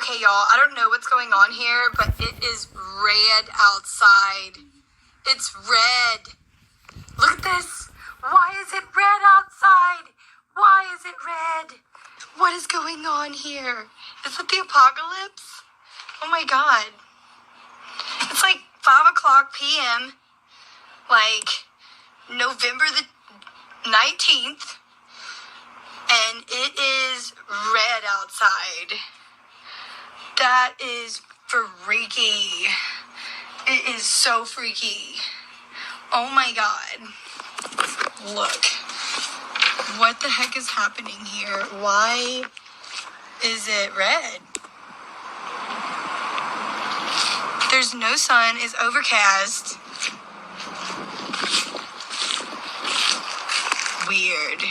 Okay, y'all, I don't know what's going on here, but it is red outside. It's red. Look at this. Why is it red outside? Why is it red? What is going on here? Is it the apocalypse? Oh my god. It's like 5 o'clock p.m., like November the 19th, and it is red outside. That is freaky. It is so freaky. Oh my god. Look. What the heck is happening here? Why is it red? There's no sun. It's overcast. Weird.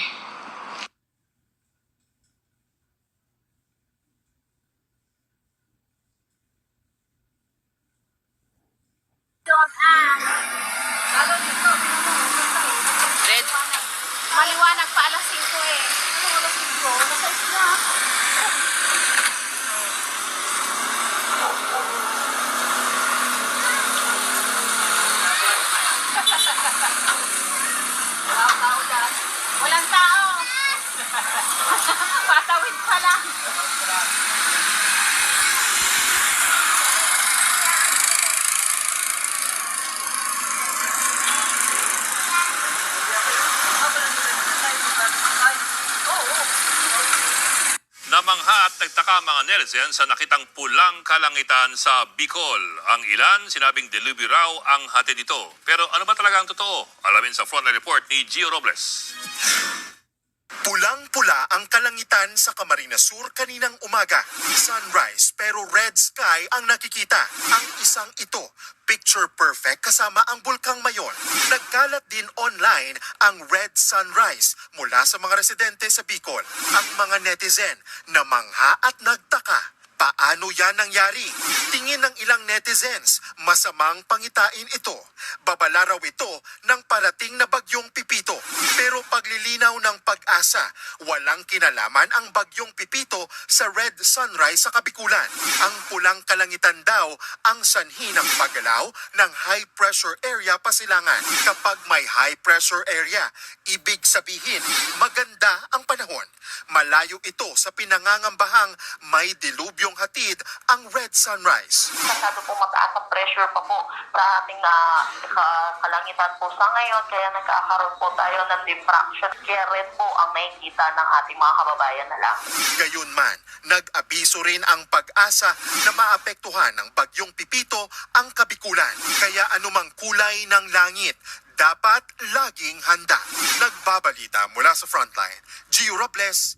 Red. Maliwanag pa alas 5 eh. Ano alas 5? Alas 6 na. Walang tao dyan. Walang tao. Patawid pa lang. Namangha at nagtaka mga netizens sa nakitang pulang kalangitan sa Bicol. Ang ilan sinabing delubi raw ang hatid nito. Pero ano ba talaga ang totoo? Alamin sa Frontline Report ni Gio Robles. Pulang-pula ang kalangitan sa Camarines Sur kaninang umaga. Sunrise pero red sky ang nakikita. Ang isang ito, picture perfect kasama ang Bulkang Mayon. Nagkalat din online ang red sunrise mula sa mga residente sa Bicol. Ang mga netizen namangha at nagtaka. Paano yan nangyari? Tingin ng ilang netizens, masamang pangitain ito. Babala raw ito ng parating na bagyong Pipito. Pero paglilinaw ng Pag-asa, walang kinalaman ang bagyong Pipito sa red sunrise sa Kabikulan. Ang pulang kalangitan daw ang sanhi ng paggalaw ng high pressure area Pasilangan. Kapag may high pressure area, ibig sabihin maganda ang panahon. Malayo ito sa pinangangambahang may dilubyong hatid ang red sunrise. Masyado po mataas ang pressure pa po sa ating kalangitan po sa ngayon, kaya nagkakaroon po tayo ng diffraction. Kaya red po ang nakikita ng ating mga kababayan na lang. Gayunman, nag-abiso rin ang Pag-asa na maapektuhan ng bagyong Pipito ang Kabikulan. Kaya anumang kulay ng langit, dapat laging handa. Nagbabalita mula sa Frontline, Gio Robles.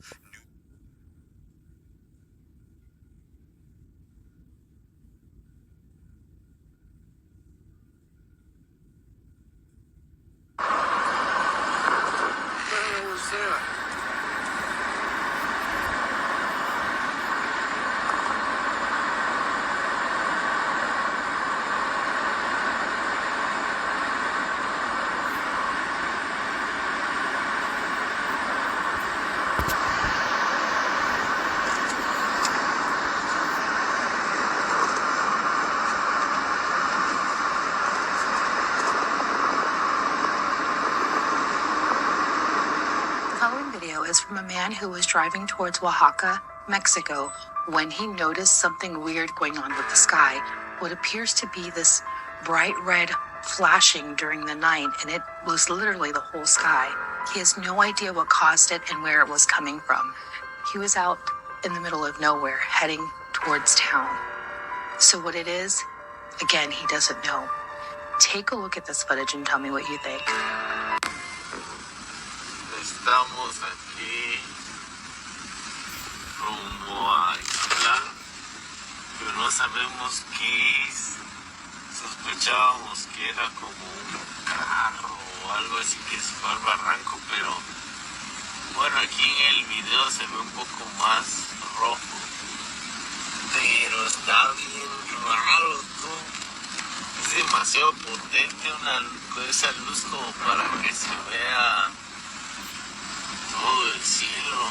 The following video is from a man who was driving towards Oaxaca, Mexico, when he noticed something weird going on with the sky. What appears to be this bright red flashing during the night, and it was literally the whole sky. He has no idea what caused it and where it was coming from. He was out in the middle of nowhere, heading towards town. So what it is, again, he doesn't know. Take a look at this footage and tell me what you think. Estamos aquí rumbo a Ixtlán, pero no sabemos qué es. Sospechábamos que era como un carro o algo así que se fue al barranco, pero bueno, aquí en el video se ve un poco más rojo, pero está bien raro, tú. Es demasiado potente esa luz como para que se vea todo el cielo.